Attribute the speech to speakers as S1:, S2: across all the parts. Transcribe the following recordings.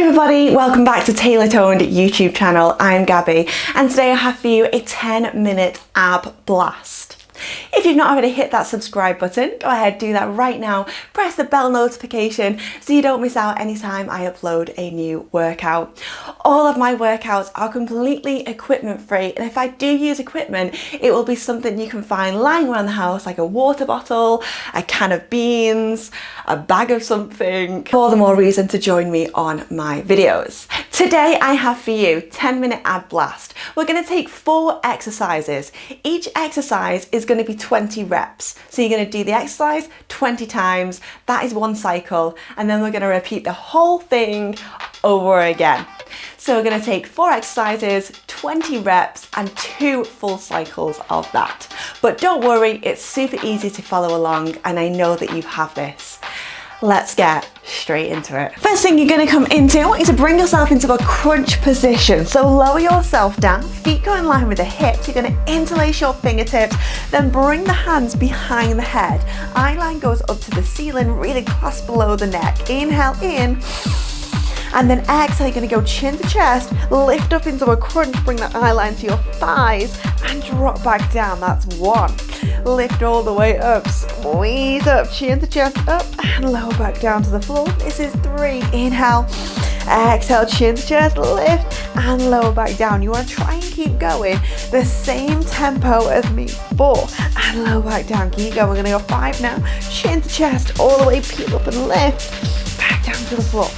S1: everybody, welcome back to TaylorToned YouTube channel. I'm Gabby and today I have for you a 10-minute ab blast. If you've not already hit that subscribe button, go ahead, do that right now. Press the bell notification so you don't miss out anytime I upload a new workout. All of my workouts are completely equipment free, and if I do use equipment, it will be something you can find lying around the house, like a water bottle, a can of beans, a bag of something. All the more reason to join me on my videos. Today I have for you 10-minute ab blast. We're going to take 4 exercises. Each exercise is going to be 20 reps. So you're going to do the exercise 20 times. That is one cycle. And then we're going to repeat the whole thing over again. So we're going to take 4 exercises, 20 reps and 2 full cycles of that. But don't worry, it's super easy to follow along and I know that you have this. Let's get straight into it. First thing you're going to come into, I want you to bring yourself into a crunch position. So lower yourself down, feet go in line with the hips. You're going to interlace your fingertips, then bring the hands behind the head. Eye line goes up to the ceiling, really clasp below the neck. Inhale in. And then exhale, you're going to go chin to chest, lift up into a crunch, bring the eye line to your thighs and drop back down. That's 1. Lift all the way up, squeeze up, chin to chest, up and lower back down to the floor. This is 3. Inhale, exhale, chin to chest, lift and lower back down. You want to try and keep going the same tempo as me. 4 and lower back down. Keep going. We're going to go 5 now. Chin to chest, all the way, peel up and lift, back down to the floor.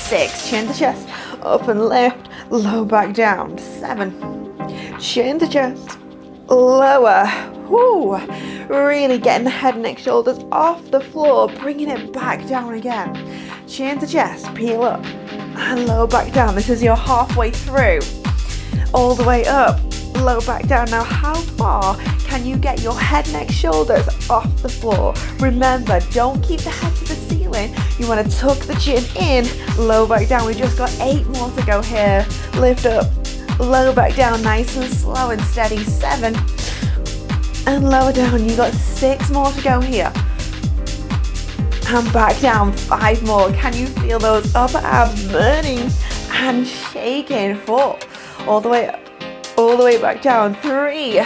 S1: 6, chin to chest, up and lift, low back down. 7, chin to chest, lower. Woo. Really getting the head, neck, shoulders off the floor, bringing it back down again. Chin to chest, peel up and low back down. This is your halfway through. All the way up, low back down. Now how far can you get your head, neck, shoulders off the floor? Remember, don't keep the head to the ceiling. You want to tuck the chin in, low back down. We just got 8 more to go here. Lift up, low back down, nice and slow and steady. 7 and lower down. You got 6 more to go here. And back down, 5 more. Can you feel those upper abs burning and shaking? 4, all the way up, all the way back down. 3,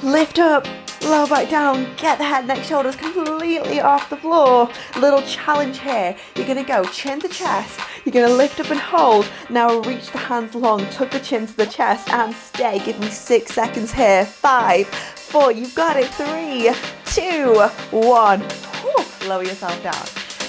S1: lift up, low back down, get the head, neck, shoulders completely off the floor. Little challenge here. You're going to go chin to chest. You're going to lift up and hold. Now reach the hands long, tuck the chin to the chest and stay. Give me 6 seconds here. 5, 4, you've got it. 3, 2, 1. Whew. Lower yourself down.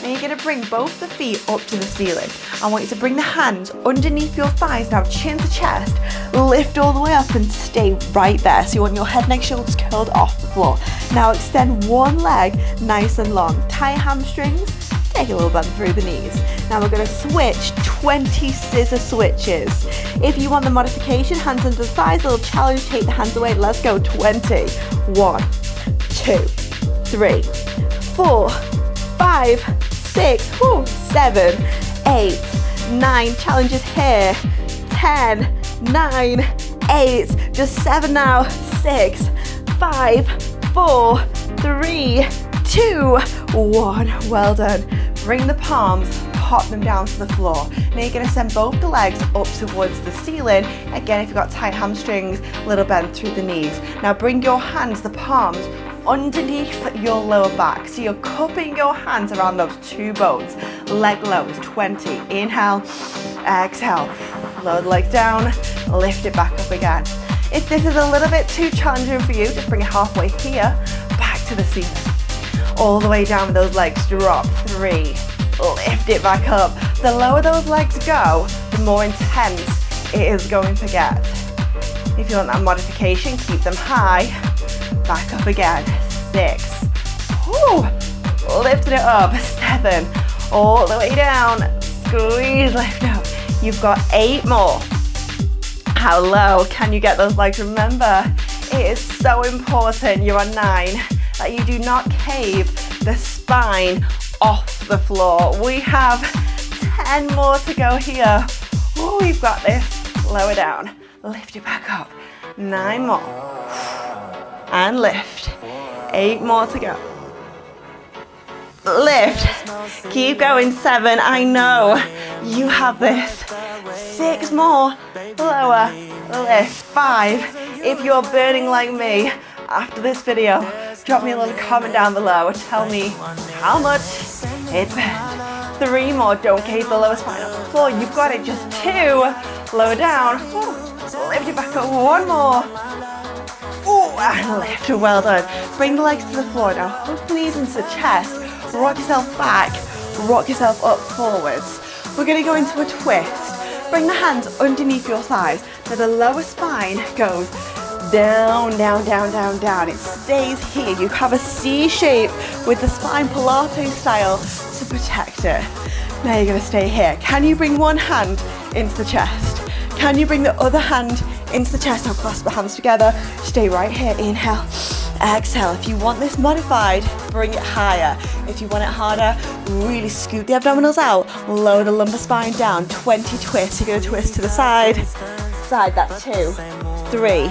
S1: Now you're going to bring both the feet up to the ceiling. I want you to bring the hands underneath your thighs. Now chin to chest, lift all the way up and stay right there. So you want your head, neck, shoulders curled off the floor. Now extend one leg nice and long. Tie hamstrings, take a little bend through the knees. Now we're going to switch 20 scissor switches. If you want the modification, hands under the thighs, little challenge, take the hands away. Let's go. 20. 1, 2, 3, 4, 5, 6, 7, 8, 9, challenges here. 10, 9, 8, just 7 now. 6, 5, 4, 3, 2, 1. Well done. Bring the palms, pop them down to the floor. Now you're going to send both the legs up towards the ceiling. Again, if you've got tight hamstrings, little bend through the knees. Now bring your hands, the palms, underneath your lower back. So you're cupping your hands around those 2 bones. Leg low is 20. Inhale, exhale. Lower the legs down, lift it back up again. If this is a little bit too challenging for you, just bring it halfway here, back to the ceiling. All the way down with those legs, drop. 3, lift it back up. The lower those legs go, the more intense it is going to get. If you want that modification, keep them high. Back up again. 6. Woo. Lifting it up. 7. All the way down. Squeeze, lift up. You've got 8 more. How low can you get those legs? Remember, it is so important, you're on 9, that you do not cave the spine off the floor. We have 10 more to go here. Oh, we've got this. Lower down. Lift it back up. 9 more. And lift. 8 more to go. Lift. Keep going. 7. I know You have this. 6 more. Lower. Lift. 5. If you're burning like me after this video, drop me a little comment down below and tell me how much it burned. 3 more. Don't cave the lower spine off the floor. You've got it. Just 2. Lower down. Lift it back up. 1 more. Ooh, and lift. Well done. Bring the legs to the floor now. Hook the knees into the chest. Rock yourself back. Rock yourself up forwards. We're going to go into a twist. Bring the hands underneath your thighs. So the lower spine goes down, down, down, down, down. It stays here. You have a C shape with the spine Pilates style to protect it. Now you're going to stay here. Can you bring one hand into the chest? Can you bring the other hand into the chest? Now clasp the hands together. Stay right here. Inhale. Exhale. If you want this modified, bring it higher. If you want it harder, really scoot the abdominals out. Lower the lumbar spine down. 20 twists. You're going to twist to the side. Side. That's 2, 3,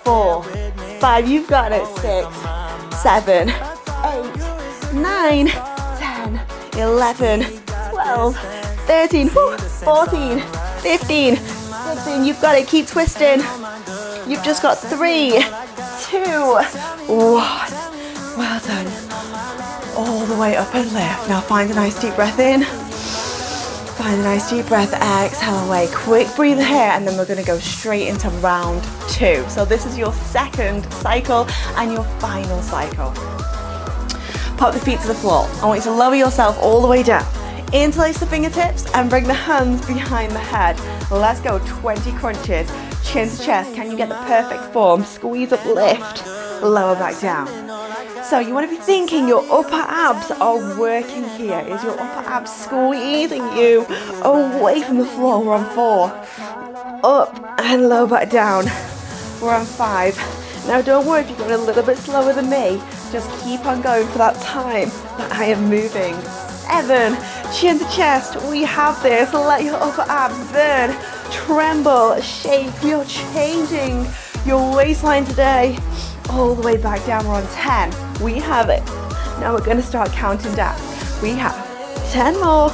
S1: 4, 5. You've got it. 6, 7, 8, 9, 10, 11, 12, 13, 14, 15, 16. You've got it. Keep twisting. You've just got 3, 2, 1. Well done. All the way up and lift. Now find a nice deep breath in. Find a nice deep breath. Exhale away. Quick breathe here, and then we're going to go straight into round 2. So this is your second cycle and your final cycle. Pop the feet to the floor. I want you to lower yourself all the way down. Interlace the fingertips and bring the hands behind the head. Let's go. 20 crunches. Chin to chest. Can you get the perfect form? Squeeze up, lift, lower back down. So you want to be thinking your upper abs are working here. Is your upper abs squeezing you away from the floor? We're on 4. Up and lower back down. We're on 5. Now don't worry if you're going a little bit slower than me. Just keep on going for that time that I am moving. 7. Chin to chest. We have this. Let your upper abs burn. Tremble. Shake. You're changing your waistline today. All the way back down. We're on 10. We have it. Now we're going to start counting down. We have 10 more.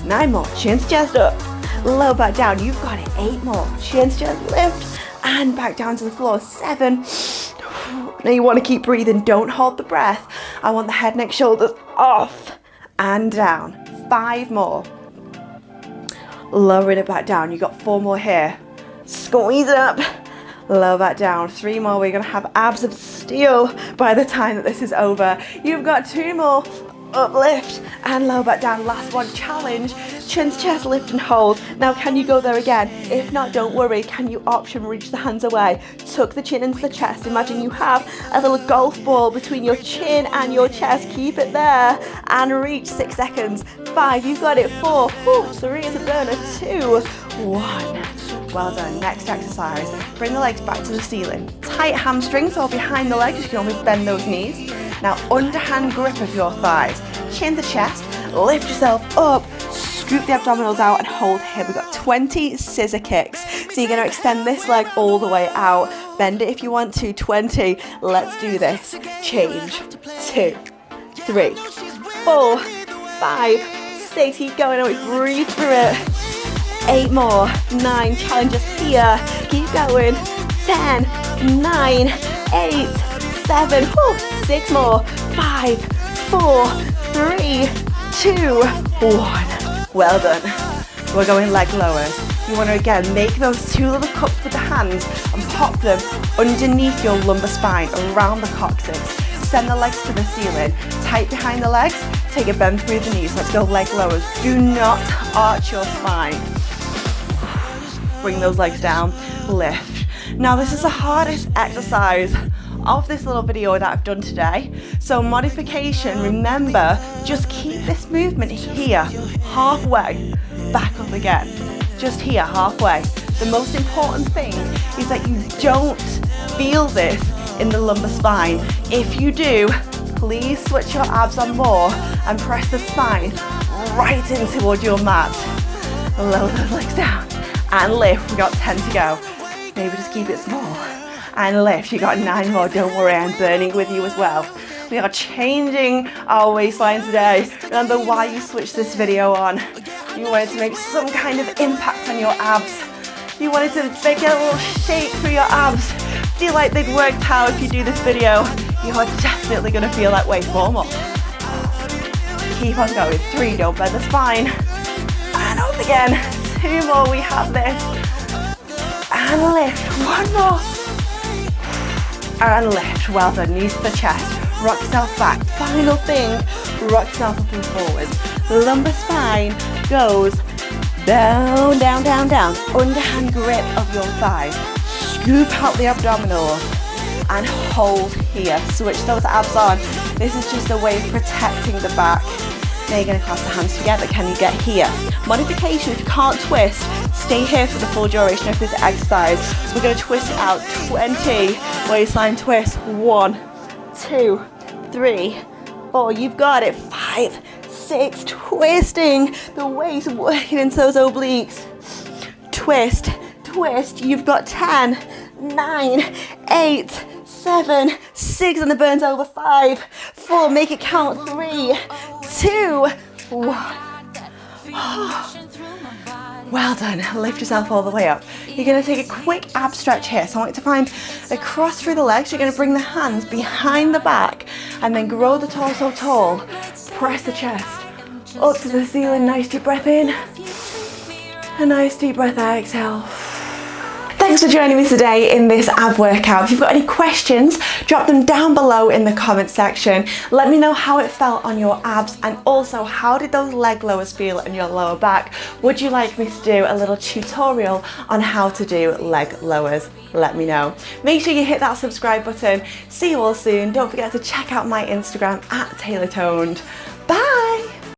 S1: 9 more. Chin to chest up. Low back down. You've got it. 8 more. Chin to chest lift. And back down to the floor. 7. Now you want to keep breathing. Don't hold the breath. I want the head, neck, shoulders off and down. 5 more. Lowering it back down. You've got 4 more here. Squeeze it up. Lower back down. 3 more. We're going to have abs of steel by the time that this is over. You've got 2 more. Uplift and lower back down. Last one. Challenge. Chin to chest, lift and hold. Now can you go there again? If not, don't worry. Can you option reach the hands away? Tuck the chin into the chest. Imagine you have a little golf ball between your chin and your chest. Keep it there and reach. 6 seconds. 5. You've got it. 4. 3 is a burner. 2. 1. Well done. Next exercise. Bring the legs back to the ceiling. Tight hamstrings or behind the legs. You can always bend those knees. Now underhand grip of your thighs. Chin to chest. Lift yourself up. Scoop the abdominals out and hold here. We've got 20 scissor kicks. So you're going to extend this leg all the way out. Bend it if you want to. 20. Let's do this. Change. 2, 3, 4, 5, 6. Keep going. And we breathe through it. 8 more. 9. Challenge us here. Keep going. 10, 9, 8, 7. 6 more. 5, 4, 3, 2, 1. Well done. We're going leg lowers. You want to again make those 2 little cups with the hands and pop them underneath your lumbar spine, around the coccyx. Send the legs to the ceiling. Tight behind the legs. Take a bend through the knees. Let's go leg lowers. Do not arch your spine. Bring those legs down. Lift. Now this is the hardest exercise of this little video that I've done today. So modification, remember, just keep this movement here, halfway, back up again. Just here, halfway. The most important thing is that you don't feel this in the lumbar spine. If you do, please switch your abs on more and press the spine right in toward your mat. Lower those legs down and lift. We've got 10 to go. Maybe just keep it small. And lift. You got 9 more. Don't worry, I'm burning with you as well. We are changing our waistline today. Remember why you switched this video on. You want it to make some kind of impact on your abs. You want it to make a little shake through your abs. Feel like they'd worked out if you do this video. You are definitely going to feel that way. 4 more. Keep on going. 3, don't bend the spine. And up again. 2 more, we have this. And lift. 1 more. And lift. Well done. Knees to the chest. Rock yourself back. Final thing. Rock yourself up and forward. Lumbar spine goes down, down, down, down. Underhand grip of your thigh. Scoop out the abdominals and hold here. Switch those abs on. This is just a way of protecting the back. Now you're going to clasp the hands together. Can you get here? Modification, if you can't twist, stay here for the full duration of this exercise. We're going to twist it out. 20 waistline twist. 1, 2, 3, 4. You've got it. 5, 6. Twisting the waist, working into those obliques. Twist, twist. You've got 10, 9, 8, 7, 6, and the burn's over. 5, 4. Make it count. 3, 2, 1. Well done. Lift yourself all the way up. You're going to take a quick ab stretch here. So I want you to find a cross through the legs. You're going to bring the hands behind the back and then grow the torso tall. Press the chest up to the ceiling. Nice deep breath in. A nice deep breath out. Exhale. Thanks for joining me today in this ab workout. If you've got any questions, drop them down below in the comment section. Let me know how it felt on your abs, and also how did those leg lowers feel in your lower back? Would you like me to do a little tutorial on how to do leg lowers? Let me know. Make sure you hit that subscribe button. See you all soon. Don't forget to check out my Instagram at TaylorToned.